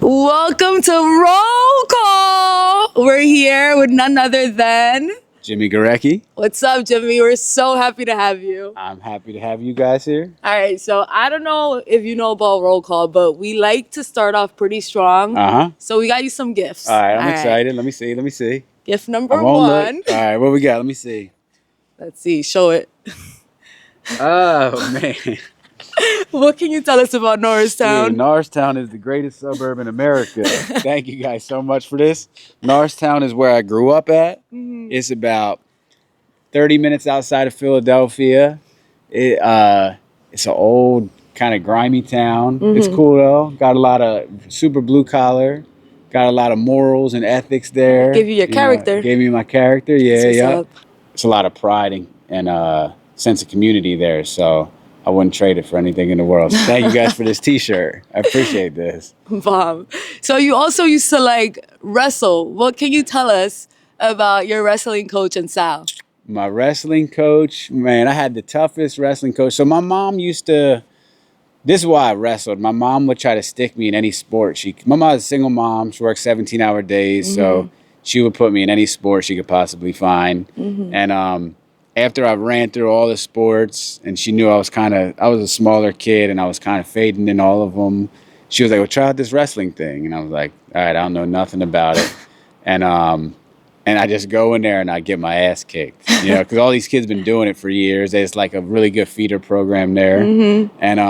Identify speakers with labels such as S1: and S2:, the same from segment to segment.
S1: Welcome to Roll Call. We're here with none other than
S2: Jimmy Gorecki.
S1: What's up, Jimmy? We're so happy to have you.
S2: I'm happy to have you guys here.
S1: All right, so I don't know if you know about Roll Call, but we like to start off pretty strong. So we got you some gifts.
S2: All right, I'm excited. Let me see.
S1: Gift
S2: I
S1: number
S2: won't
S1: one.
S2: look. All right, what we got? Let me see.
S1: Let's see. Show it.
S2: Oh, man.
S1: What can you tell us about Norristown?
S2: Dude, Norristown is the greatest suburb in America. Thank you guys so much for this. Norristown is where I grew up at. It's about 30 minutes outside of Philadelphia. It's an old, kind of grimy town. It's cool, though. Got a lot of super blue collar. Got a lot of morals and ethics there.
S1: Give you your character.
S2: Gave me my character, yeah.
S1: Up.
S2: It's a lot of pride and sense of community there, so I wouldn't trade it for anything in the world. So thank you guys for this t-shirt. I appreciate this.
S1: Bomb. So you also used to wrestle. What can you tell us about your wrestling coach and Sal?
S2: My wrestling coach, man, I had the toughest wrestling coach. So my mom this is why I wrestled. My mom would try to stick me in any sport. My mom's a single mom. She works 17-hour days, so she would put me in any sport she could possibly find. And after I ran through all the sports, and she knew I was a smaller kid, and I was kind of fading in all of them. She was like, "Well, try out this wrestling thing," and I was like, "All right, I don't know nothing about it," and I just go in there and I get my ass kicked, because all these kids been doing it for years. There's like a really good feeder program there, and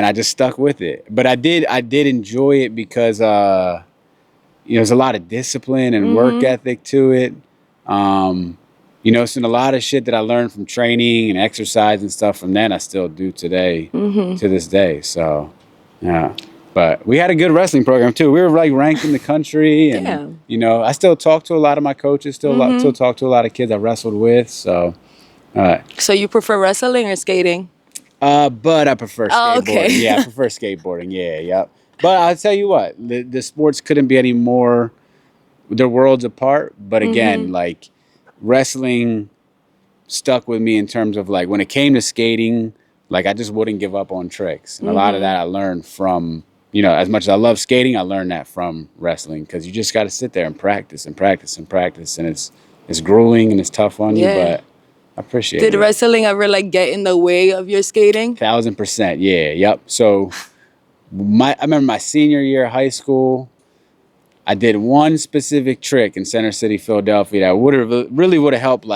S2: I just stuck with it. But I did enjoy it because there's a lot of discipline and work ethic to it. It's a lot of shit that I learned from training and exercise and stuff from then I still do today, to this day. So, yeah. But we had a good wrestling program, too. We were, ranked in the country. And, I still talk to a lot of my coaches, still talk to a lot of kids I wrestled with. So,
S1: So you prefer wrestling or skating?
S2: But I prefer skateboarding.
S1: Oh, okay.
S2: Yeah, I prefer skateboarding. Yeah. But I'll tell you what, the sports couldn't be any more, they're worlds apart. But again, wrestling stuck with me in terms of when it came to skating, I just wouldn't give up on tricks. And a lot of that I learned from, as much as I love skating, I learned that from wrestling, because you just got to sit there and practice and practice and practice. And it's grueling and it's tough on you, but I appreciate it.
S1: Did wrestling ever get in the way of your skating?
S2: 1,000%. Yeah. Yep. So I remember my senior year of high school, I did one specific trick in Center City, Philadelphia that really would have helped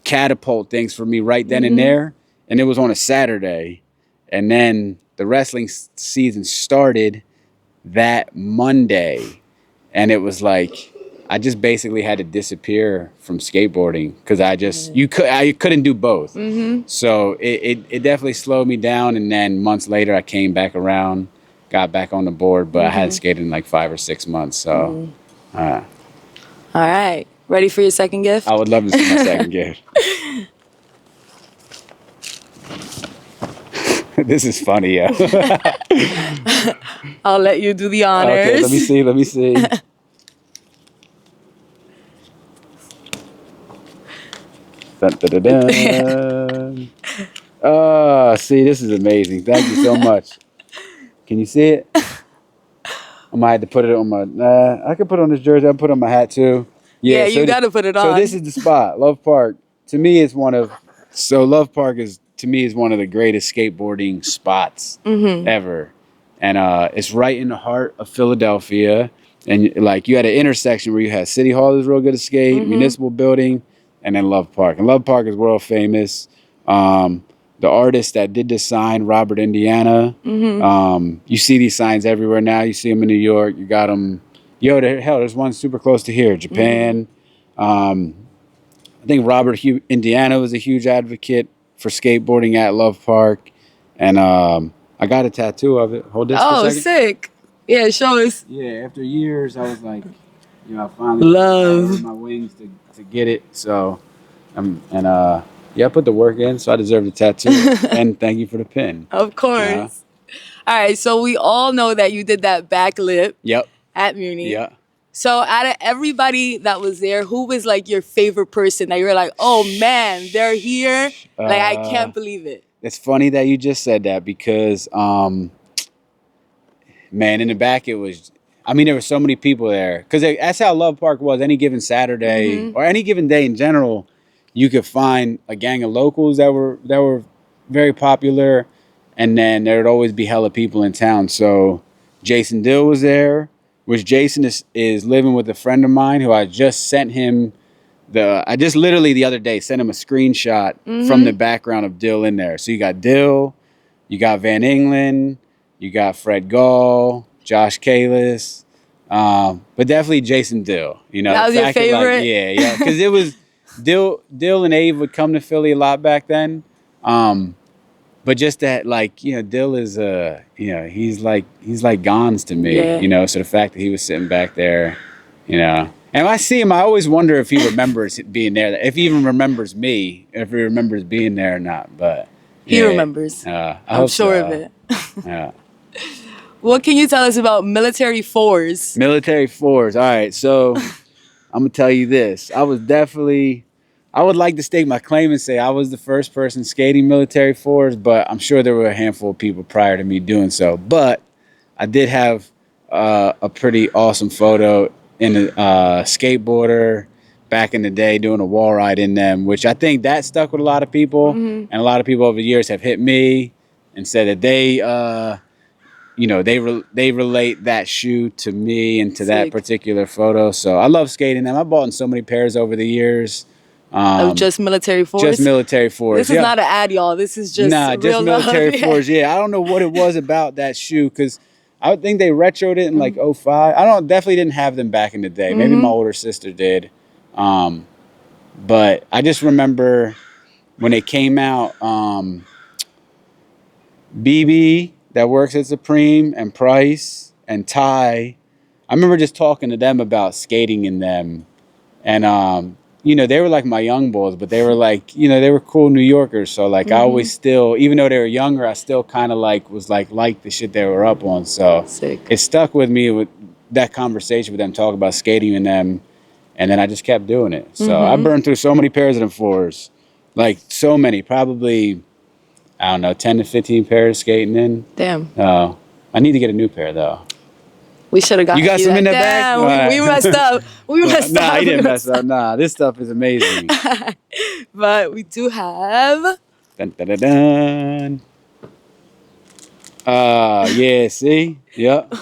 S2: catapult things for me right then and there. And it was on a Saturday. And then the wrestling season started that Monday. And it was I just basically had to disappear from skateboarding because I couldn't do both. So it definitely slowed me down. And then months later, I came back around, got back on the board, but I hadn't skated in 5 or 6 months. So,
S1: all right. Ready for your second gift?
S2: I would love to see my second gift. This is funny, yeah.
S1: I'll let you do the honors.
S2: Okay, let me see. Dun, dun, dun, dun. Oh, see, this is amazing. Thank you so much. Can you see it? I might have to put it on my... I could put it on this jersey. I'll put it on my hat, too.
S1: Yeah, you got to put it on.
S2: So this is the spot. Love Park. To me, is one of the greatest skateboarding spots ever. And it's right in the heart of Philadelphia. And you had an intersection where you had City Hall is real good at skate, Municipal Building, and then Love Park. And Love Park is world famous. The artist that did this sign, Robert Indiana. You see these signs everywhere now. You see them in New York. You got them. There's one super close to here, Japan. I think Robert Indiana was a huge advocate for skateboarding at Love Park. And I got a tattoo of it. Hold this for a second.
S1: Oh, sick. Yeah, show us.
S2: Yeah, after years, I was I finally got my wings to get it. So, I put the work in, so I deserve the tattoo. And thank you for the pin.
S1: Of course. All right, so we all know that you did that backflip at Muni.
S2: Yeah.
S1: So out of everybody that was there, who was your favorite person that you were oh man, they're here? I can't believe it.
S2: It's funny that you just said that because man, in the back it was. I mean, there were so many people there because that's how Love Park was. Any given Saturday or any given day in general, you could find a gang of locals that were very popular, and then there would always be hella people in town. So Jason Dill was there, which Jason is living with a friend of mine who I just sent him I just literally the other day sent him a screenshot from the background of Dill in there. So you got Dill, you got Van England, you got Fred Gall, Josh Kalis, but definitely Jason Dill. You know,
S1: That was your favorite?
S2: Yeah, because it was Dill and Abe would come to Philly a lot back then. But just that, like, you know, Dill is he's like Gons to me.
S1: Yeah.
S2: You know, so the fact that he was sitting back there, you know. And when I see him, I always wonder if he remembers being there, if he even remembers me, if he remembers being there or not. But
S1: he remembers. I'm sure of it.
S2: Yeah.
S1: What can you tell us about military fours?
S2: Military fours. All right. So I'm going to tell you this. I would like to stake my claim and say I was the first person skating military fours, but I'm sure there were a handful of people prior to me doing so. But I did have a pretty awesome photo in a skateboarder back in the day doing a wall ride in them, which I think that stuck with a lot of people. And a lot of people over the years have hit me and said that they relate that shoe to me and to that particular photo. So I love skating them. I bought in so many pairs over the years.
S1: Of just military fours?
S2: Just military fours.
S1: This is not an ad, y'all. This is just
S2: just military fours. Yeah, I don't know what it was about that shoe because I would think they retroed it in like 05. Definitely didn't have them back in the day. Maybe my older sister did. But I just remember when they came out, BB that works at Supreme and Price and Ty, I remember just talking to them about skating in them. And, they were like my young boys, but they were like, they were cool New Yorkers. So like I always still, even though they were younger, I still kind of was like the shit they were up on. So it stuck with me with that conversation with them, talking about skating in them. And then I just kept doing it. So I burned through so many pairs of them fours, like so many, probably, I don't know, 10 to 15 pairs skating in.
S1: Damn.
S2: I need to get a new pair though.
S1: We should have got
S2: you got some in the back?
S1: We messed up.
S2: Nah, you didn't mess up. Nah, this stuff is amazing.
S1: But we do have.
S2: Dun, dun, dun, dun. Yeah, see? Yep.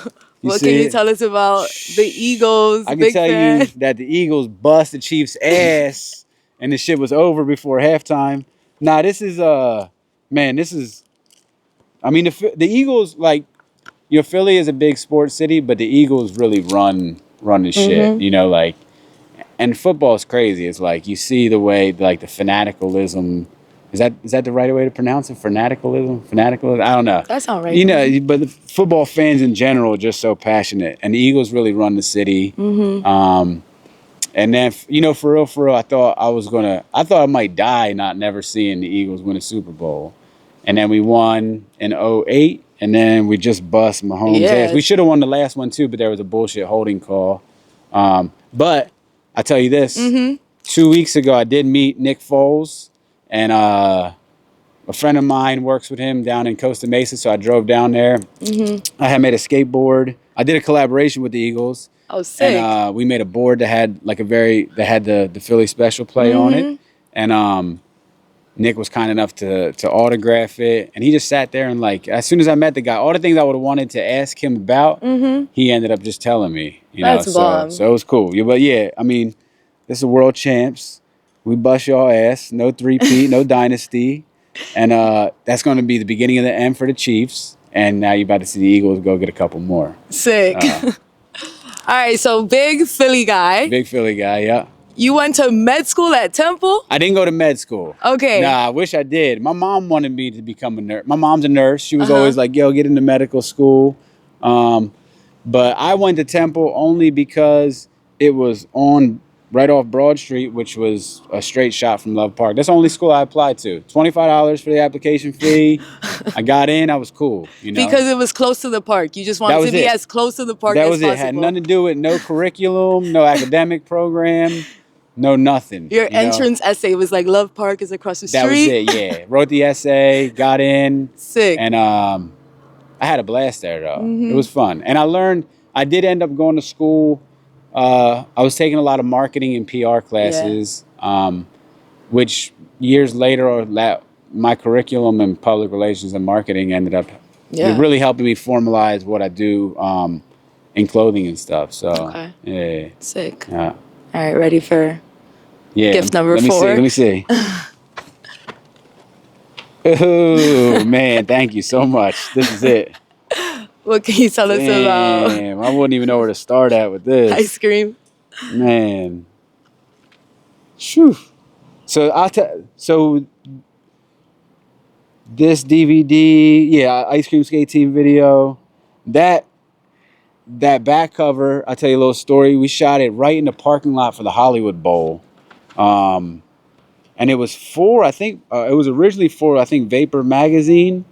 S1: What can you tell us about the Eagles?
S2: I can tell you that the Eagles bust the Chiefs' ass and the shit was over before halftime. Nah, this is, I mean, the Eagles, like, Philly is a big sports city, but the Eagles really run the shit, like, and football is crazy. It's like, you see the way, like, the fanaticism, is that the right way to pronounce it? Fanaticism? I don't know.
S1: That sounds right.
S2: But the football fans in general are just so passionate, and the Eagles really run the city. And then, for real, I thought I might die not never seeing the Eagles win a Super Bowl. And then we won in 2008. And then we just bust Mahomes' ass. We should have won the last one too, but there was a bullshit holding call. But I tell you this, 2 weeks ago I did meet Nick Foles, and a friend of mine works with him down in Costa Mesa, so I drove down there. I had made a skateboard. I did a collaboration with the Eagles.
S1: Oh, sick!
S2: And we made a board that had the Philly special play on it, and Nick was kind enough to autograph it, and he just sat there and, like, as soon as I met the guy, all the things I would have wanted to ask him about, he ended up just telling me.
S1: That's bomb.
S2: So it was cool. Yeah, but yeah, I mean, this is world champs. We bust y'all ass. No 3-peat, no dynasty, and that's going to be the beginning of the end for the Chiefs. And now you're about to see the Eagles go get a couple more.
S1: Sick. All right, so big Philly guy.
S2: Big Philly guy, yeah.
S1: You went to med school at Temple?
S2: I didn't go to med school.
S1: Okay.
S2: Nah, I wish I did. My mom wanted me to become a nurse. My mom's a nurse. She was always like, yo, get into medical school. But I went to Temple only because it was right off Broad Street, which was a straight shot from Love Park. That's the only school I applied to. $25 for the application fee. I got in. I was cool.
S1: Because it was close to the park. You just wanted to be as close to the park as possible.
S2: That was it. Had nothing to do with no curriculum, no academic program. No, nothing.
S1: Your entrance essay was like, Love Park is across the street.
S2: That was it, yeah. Wrote the essay, got in.
S1: Sick.
S2: And I had a blast there though. It was fun, and I learned. I did end up going to school. I was taking a lot of marketing and PR classes, which years later, my curriculum in public relations and marketing ended up really helping me formalize what I do in clothing and stuff. So, yeah.
S1: Sick.
S2: Yeah.
S1: All right, ready for gift number
S2: let me
S1: 4?
S2: Let me see. Oh, man, thank you so much. This is it.
S1: What can you tell us about?
S2: Damn, I wouldn't even know where to start at with this.
S1: Ice cream.
S2: Man. Phew. So this DVD, Ice Cream Skate Team video, that back cover, I'll tell you a little story. We shot it right in the parking lot for the Hollywood Bowl. And it was it was originally for, I think, Vapor Magazine.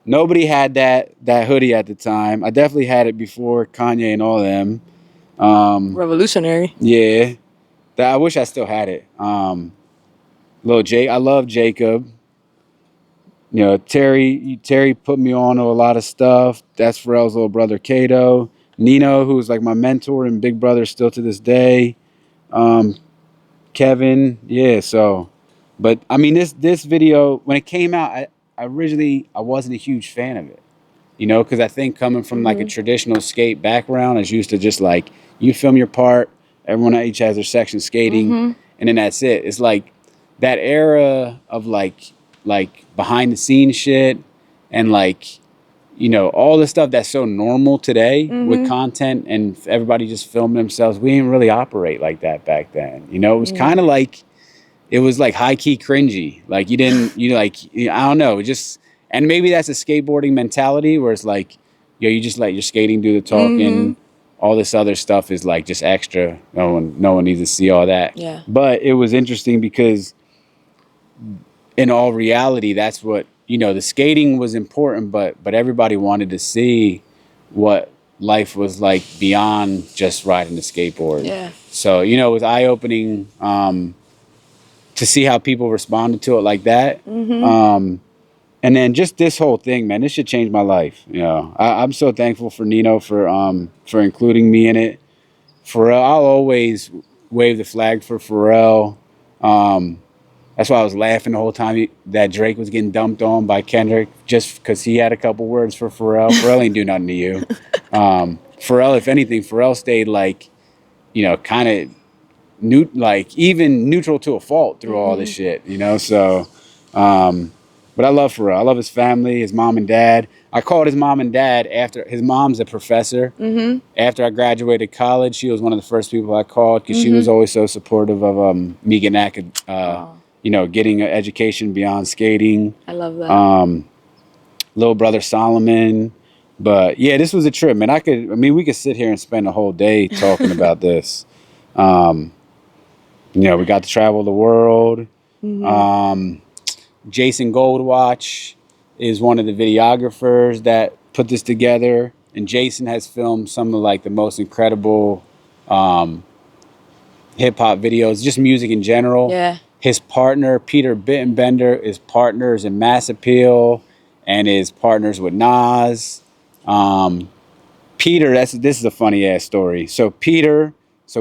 S2: Nobody had that hoodie at the time. I definitely had it before Kanye and all them.
S1: Revolutionary.
S2: Yeah. I wish I still had it. Little Jake, I love Jacob. You know, Terry put me on to a lot of stuff. That's Pharrell's little brother, Kato. Nino, who's like my mentor and big brother still to this day. Kevin, but I mean, this video, when it came out, I originally wasn't a huge fan of it, you know, because I think coming from like a traditional skate background, I was used to just like, you film your part, everyone each has their section skating, and then that's it. It's like that era of like behind the scenes shit and like, you know, all the stuff that's so normal today with content and everybody just filming themselves. We didn't really operate like that back then. You know, it was kind of like, it was like high key cringy. Like I don't know, and maybe that's a skateboarding mentality where it's like, you just let your skating do the talking. All this other stuff is like just extra. No one needs to see all that.
S1: Yeah.
S2: But it was interesting because in all reality, that's what, you know, the skating was important, but everybody wanted to see what life was like beyond just riding the skateboard.
S1: Yeah.
S2: So, you know, it was eye-opening to see how people responded to it like that. And then just this whole thing, man, this should change my life. You know, I'm so thankful for Nino for including me in it. Pharrell, I'll always wave the flag for Pharrell. That's why I was laughing the whole time that Drake was getting dumped on by Kendrick, just because he had a couple words for Pharrell. Pharrell ain't do nothing to you. Pharrell, if anything, Pharrell stayed like, you know, kind of even neutral to a fault through all this shit, you know? So, but I love Pharrell. I love his family, his mom and dad. I called his mom and dad after his mom's a professor. After I graduated college, she was one of the first people I called because she was always so supportive of me getting you know, getting an education beyond skating.
S1: I love that.
S2: Little brother Solomon. But yeah, this was a trip, man. We could sit here and spend a whole day talking about this. You know, we got to travel the world. Jason Goldwatch is one of the videographers that put this together. And Jason has filmed some of like the most incredible hip hop videos, just music in general.
S1: Yeah. His
S2: partner, Peter Bittenbender, is partners in Mass Appeal and is partners with Nas. Peter, this is a funny ass story. So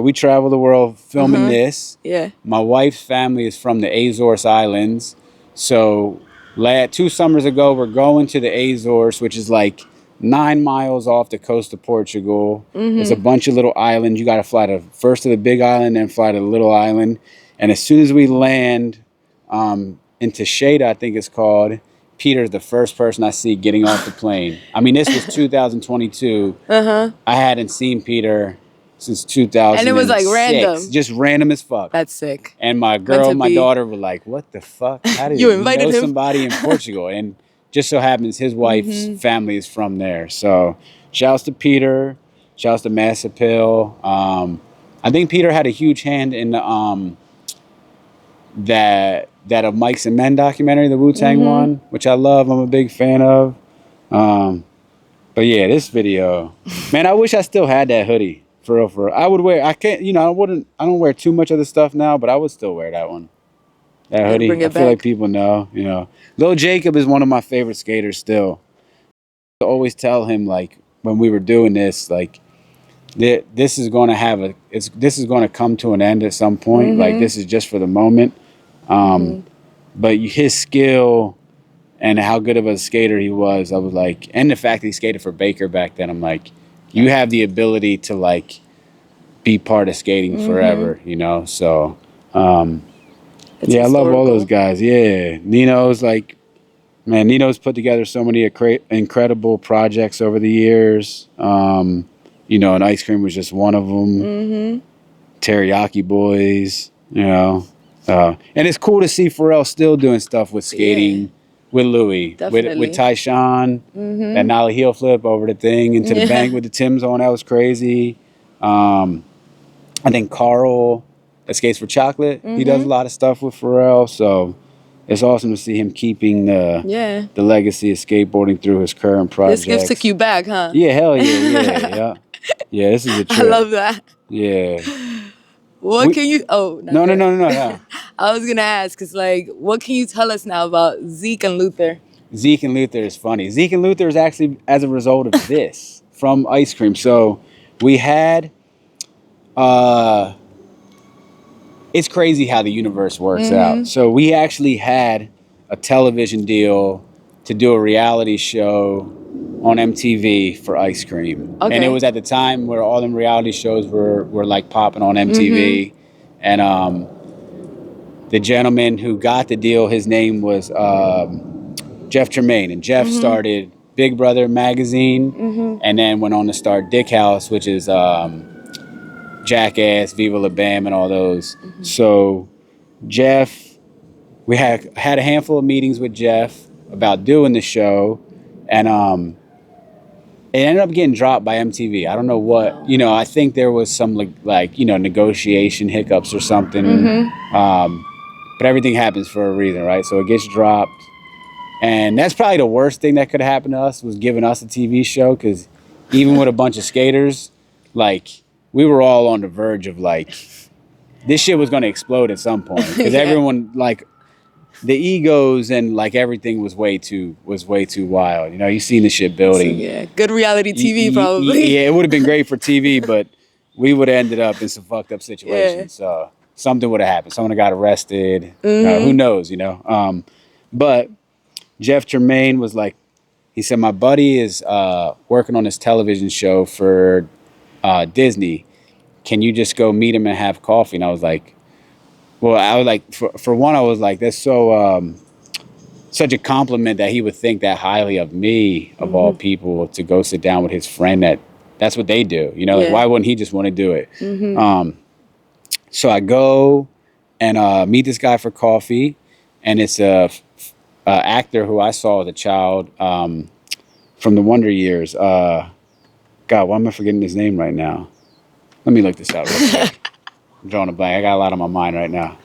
S2: we travel the world filming this.
S1: Yeah.
S2: My wife's family is from the Azores Islands. So 2 summers ago, we're going to the Azores, which is like 9 miles off the coast of Portugal. There's a bunch of little islands. You got to fly first to the big island, then fly to the little island. And as soon as we land into Shada, I think it's called, Peter's the first person I see getting off the plane. I mean, this was 2022. I hadn't seen Peter since 2006.
S1: And it was like random.
S2: Just random as fuck.
S1: That's sick.
S2: And my daughter were like, what the fuck? How did
S1: you invited
S2: know
S1: him?
S2: Somebody in Portugal? And just so happens his wife's family is from there. So shouts to Peter. Shouts to Mass Appeal. I think Peter had a huge hand in the that of Mike's and Men documentary, the Wu-Tang one, which I love. I'm a big fan of. But yeah, this video, man, I wish I still had that hoodie for real. I would wear. I can't. You know, I don't wear too much of the stuff now, but I would still wear that one. That hoodie. I feel like people know. You know, Lil Jacob is one of my favorite skaters still. I always tell him, like, when we were doing this, like, this is going to this is going to come to an end at some point. Like, this is just for the moment. But his skill and how good of a skater he was, I was like, and the fact that he skated for Baker back then, I'm like, you have the ability to, like, be part of skating forever, you know? So,
S1: It's
S2: yeah, I love all those
S1: historical.
S2: guys. Yeah. Nino's like, man, Nino's put together so many incredible projects over the years. You know, and Ice Cream was just one of them. Teriyaki Boys, you know. And it's cool to see Pharrell still doing stuff with skating with Louis, with
S1: Definitely.
S2: Tyshawn, that nollie heel flip over the thing into the bank with the Timbs on. That was crazy. I think Carl, that skates for Chocolate, he does a lot of stuff with Pharrell. So it's awesome to see him keeping the legacy of skateboarding through his current projects.
S1: This gift took you back, huh?
S2: Yeah, hell yeah. Yeah, this is a trip.
S1: I love that.
S2: Yeah.
S1: What can you? Oh, not
S2: No.
S1: yet. I was gonna ask, cause like, what can you tell us now about Zeke and Luther?
S2: Zeke and Luther is funny. Zeke and Luther is actually as a result of this from Ice Cream. So we had, it's crazy how the universe works out. So we actually had a television deal to do a reality show on MTV for Ice Cream.
S1: Okay.
S2: And it was at the time where all them reality shows were like popping on MTV. And the gentleman who got the deal, his name was Jeff Tremaine. And Jeff started Big Brother magazine and then went on to start Dick House, which is Jackass, Viva La Bam, and all those. So Jeff, we had a handful of meetings with Jeff about doing the show, and it ended up getting dropped by MTV. I don't know what, you know, I think there was some like you know, negotiation hiccups or something. But everything happens for a reason, right? So it gets dropped. And that's probably the worst thing that could have happened to us, was giving us a TV show, because even with a bunch of skaters, like, we were all on the verge of, like, this shit was going to explode at some point. Because everyone, like, the egos and, like, everything was way too wild. You know, you seen the shit building.
S1: So, yeah, good reality TV probably.
S2: Yeah, it would have been great for TV, but we would have ended up in some fucked up situations. Something would have happened. Someone got arrested. Who knows, you know? But Jeff Tremaine was like, he said, my buddy is working on this television show for Disney. Can you just go meet him and have coffee? And I was like, well, I was like, for one, I was like, that's so such a compliment that he would think that highly of me, of all people, to go sit down with his friend. That's what they do. You know, like, why wouldn't he just want to do it? So I go and meet this guy for coffee, and it's a actor who I saw as a child from the Wonder Years. God, why am I forgetting his name right now? Let me look this up real quick. I'm drawing a blank. I got a lot on my mind right now.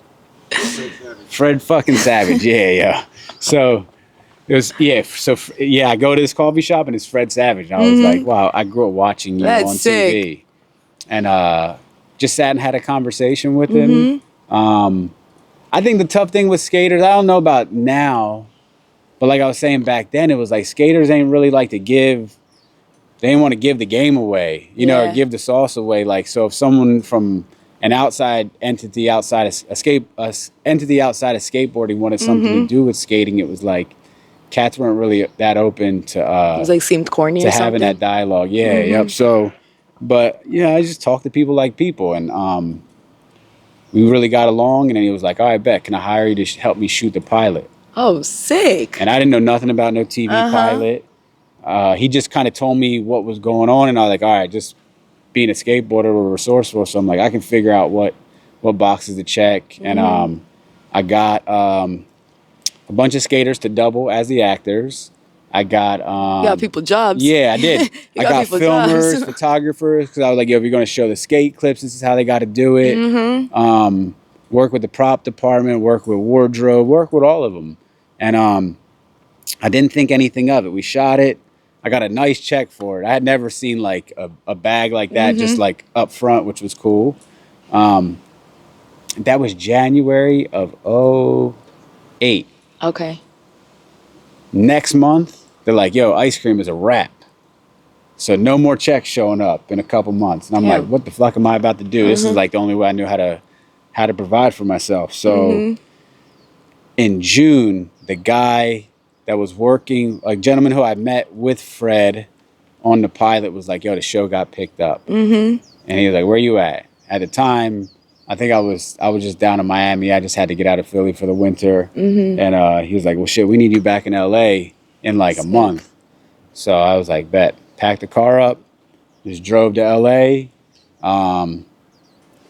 S2: Fred fucking Savage. Yeah. So it was, I go to this coffee shop and it's Fred Savage. And I was like, wow, I grew up watching you on TV. And just sat and had a conversation with him. I think the tough thing with skaters, I don't know about now, but like I was saying back then, it was like skaters ain't really like to give, they didn't want to give the game away, you know, or give the sauce away. Like, so if someone from an outside entity outside of entity outside of skateboarding wanted something to do with skating, it was like cats weren't really that open to
S1: it was like seemed corny
S2: to
S1: or
S2: having
S1: something.
S2: that dialogue. Yep. So, but I just talked to people like people, and we really got along. And then he was like, "All right, bet, can I hire you to help me shoot the pilot?"
S1: Oh, sick.
S2: And I didn't know nothing about no TV pilot. He just kind of told me what was going on, and I was like, all right, just being a skateboarder or resourceful, so I'm like, I can figure out what boxes to check. And I got a bunch of skaters to double as the actors. I got
S1: you got people jobs.
S2: Yeah, I did. I got filmers,
S1: jobs.
S2: photographers, because I was like, yo, if you're going to show the skate clips, this is how they got to do it. Work with the prop department, work with wardrobe, work with all of them. And I didn't think anything of it. We shot it. I got a nice check for it. I had never seen like a bag like that, just like up front, which was cool. That was January of 2008.
S1: Okay.
S2: Next month, they're like, yo, ice cream is a wrap. So no more checks showing up in a couple months. And I'm like, what the fuck am I about to do? This is like the only way I knew how to provide for myself. So in June, the guy that was working, a gentleman who I met with Fred on the pilot was like, yo, the show got picked up. And he was like, where you at? At the time, I think I was just down in Miami. I just had to get out of Philly for the winter. And he was like, well, shit, we need you back in LA in like a month. So I was like, bet. Packed the car up, just drove to LA.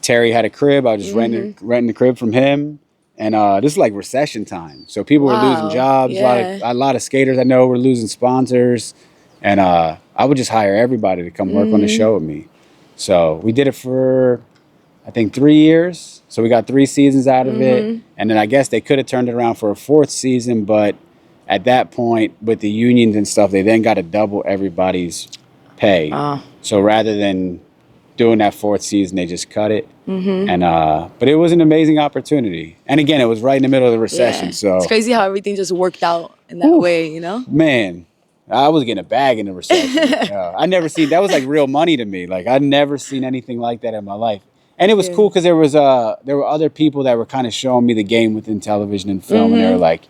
S2: Terry had a crib. I was just renting the crib from him. And this is like recession time. So people were losing jobs. A lot of skaters I know were losing sponsors. And I would just hire everybody to come work on the show with me. So we did it for, I think, 3 years. So we got 3 seasons out of it. And then I guess they could have turned it around for a 4th season. But at that point, with the unions and stuff, they then got to double everybody's pay. So rather than doing that 4th season, they just cut it. But it was an amazing opportunity. And again, it was right in the middle of the recession. So
S1: it's crazy how everything just worked out in that way, you know?
S2: Man, I was getting a bag in the recession. I never seen, that was like real money to me. Like I'd never seen anything like that in my life. And it was cool because there were other people that were kind of showing me the game within television and film. And they were like,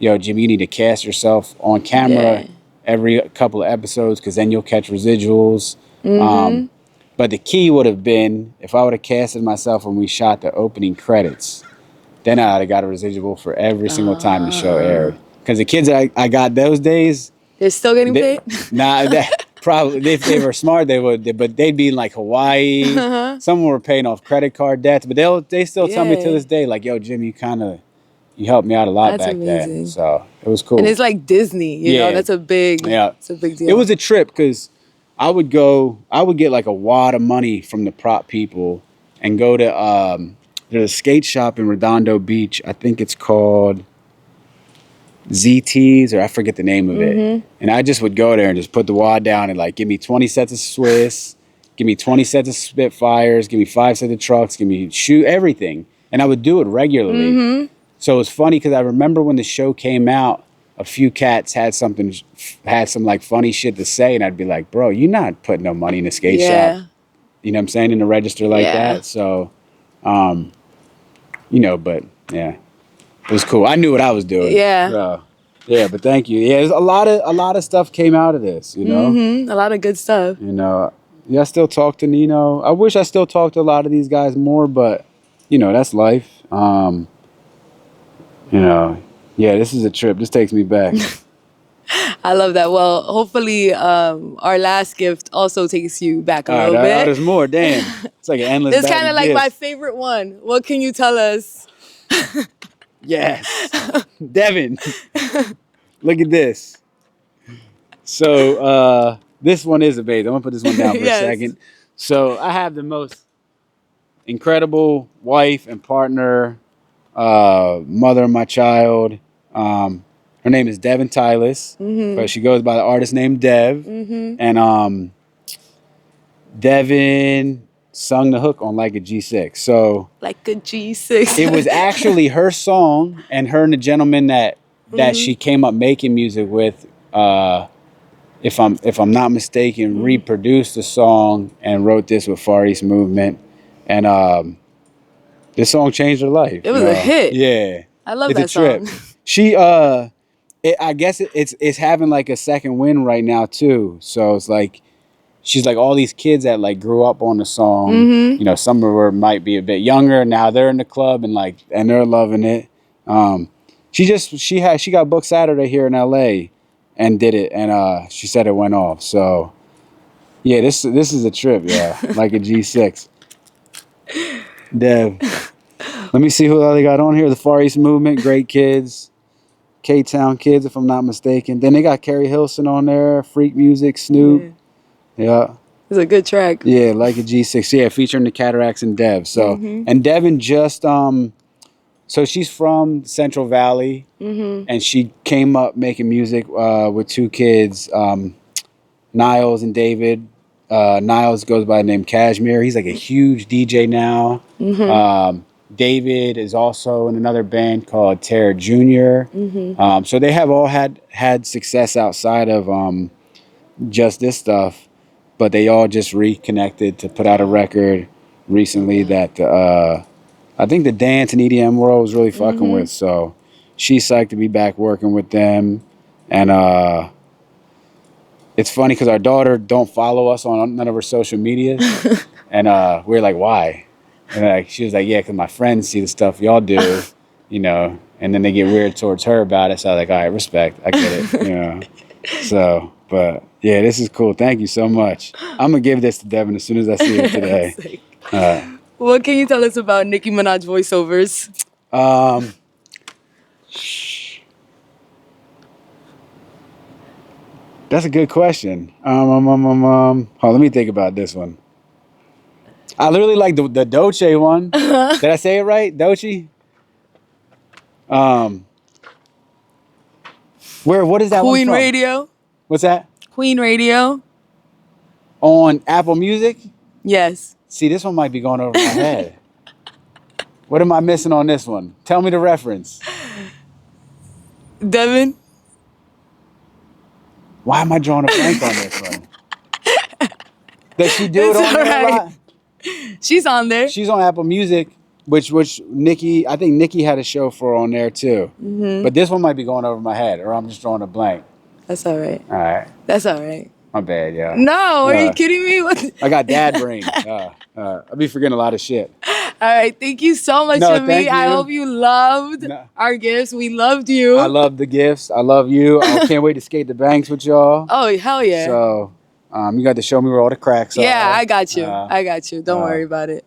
S2: yo, Jimmy, you need to cast yourself on camera every couple of episodes because then you'll catch residuals. But the key would have been if I would have casted myself when we shot the opening credits, then I would have got a residual for every single time the show aired. Because the kids that I got those days,
S1: they're still getting paid?
S2: Probably if they were smart, they would. But they'd be in like Hawaii. Some were paying off credit card debts, but they still tell me to this day, like, yo, Jimmy, you helped me out a lot back then. So it was cool.
S1: And it's like Disney, you know, that's a big deal.
S2: It was a trip because I would get like a wad of money from the prop people and go to there's a skate shop in Redondo Beach. I think it's called ZT's, or I forget the name of it. And I just would go there and just put the wad down and like, give me 20 sets of Swiss, give me 20 sets of Spitfires, give me 5 sets of trucks, give me everything. And I would do it regularly. So it was funny because I remember when the show came out, a few cats had some like funny shit to say, and I'd be like, bro, you're not putting no money in a skate shop. You know what I'm saying? In a register like that. So, you know, but yeah, it was cool. I knew what I was doing. So, yeah, but thank you. Yeah, there's a lot of stuff came out of this, you know?
S1: A lot of good stuff.
S2: You know, I still talk to Nino. I wish I still talked to a lot of these guys more, but, you know, that's life. You know, yeah, this is a trip. This takes me back.
S1: I love that. Well, hopefully our last gift also takes you back a little bit.
S2: There's more. Damn. It's like an endless
S1: It's kind of like
S2: gifts.
S1: my favorite one. What can you tell us?
S2: Yes. Devin. Look at this. So this one is amazing. I'm going to put this one down for a second. So I have the most incredible wife and partner, mother of my child. Her name is Devin Tylis, but she goes by the artist name Dev. And Devin sung the hook on Like a G6. So
S1: Like a G6.
S2: It was actually her song, and her and the gentleman that she came up making music with, if I'm not mistaken, reproduced the song and wrote this with Far East Movement. And this song changed her life.
S1: It was a hit.
S2: Yeah.
S1: I love
S2: it's
S1: that
S2: a trip.
S1: song.
S2: She I guess it's having like a second win right now too. So it's like she's like all these kids that like grew up on the song. You know, some of them might be a bit younger. Now they're in the club and they're loving it. She got booked Saturday here in LA and did it, and she said it went off. So yeah, this is a trip. Yeah, Like a G6. Dev. Let me see who they got on here. The Far East Movement, Great Kids, K-Town Kids, if I'm not mistaken. Then they got Carrie Hilson on there, Freak Music, Snoop. Yeah.
S1: It's a good track.
S2: Yeah, Like a G6. Yeah, featuring the Cataracts and Dev. So, and Devin just, so she's from Central Valley, and she came up making music with 2 kids, Niles and David. Niles goes by the name Cashmere. He's like a huge DJ now. David is also in another band called Terror Jr. So they have all had success outside of just this stuff, but they all just reconnected to put out a record recently that I think the dance and EDM world was really fucking with. So she's psyched to be back working with them. And it's funny because our daughter don't follow us on none of her social medias. And we're like, why? And she was like, yeah, because my friends see the stuff y'all do, you know, and then they get weird towards her about it. So I was like, all right, respect. I get it, you know. So, but yeah, this is cool. Thank you so much. I'm going to give this to Devin as soon as I see her today.
S1: What can you tell us about Nicki Minaj voiceovers?
S2: That's a good question. Let me think about this one. I literally like the Dolce one. Did I say it right? Dolce? What is that one
S1: Queen
S2: from?
S1: Radio.
S2: What's that?
S1: Queen Radio.
S2: On Apple Music?
S1: Yes.
S2: See, this one might be going over my head. What am I missing on this one? Tell me the reference.
S1: Devin.
S2: Why am I drawing a blank on this one? Does she do
S1: It's
S2: it on there
S1: alright.
S2: a lot?
S1: She's on there.
S2: She's on Apple Music, which I think Nikki had a show for on there too. But this one might be going over my head, or I'm just drawing a blank.
S1: That's all right.
S2: All right.
S1: That's all right.
S2: My bad, yeah.
S1: No, are you kidding me?
S2: I got dad brain. I'll be forgetting a lot of shit.
S1: All right. Thank you so much,
S2: No,
S1: Jimmy.
S2: thank
S1: I
S2: you.
S1: hope you loved our gifts. We loved you.
S2: I love the gifts. I love you. I can't wait to skate the banks with y'all.
S1: Oh, hell yeah.
S2: So you got to show me where all the cracks are.
S1: Yeah, I got you. I got you. Don't worry about it.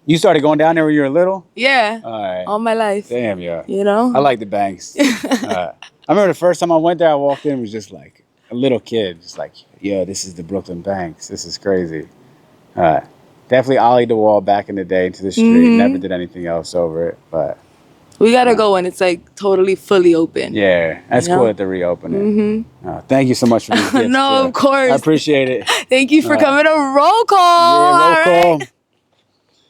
S2: You started going down there when you were little?
S1: Yeah.
S2: All right.
S1: All my life.
S2: Damn, yeah.
S1: You know?
S2: I like the banks. I remember the first time I went there, I walked in, was just like a little kid, just like, yo, this is the Brooklyn Banks. This is crazy. Definitely ollied the wall back in the day into the street. Never did anything else over it, but
S1: we gotta go when it's like totally fully open.
S2: yeah, that's cool that they're reopening. Thank you so much for these gifts.
S1: No, of course.
S2: I appreciate it.
S1: Thank you for coming to Roll Call.
S2: Yeah, roll call.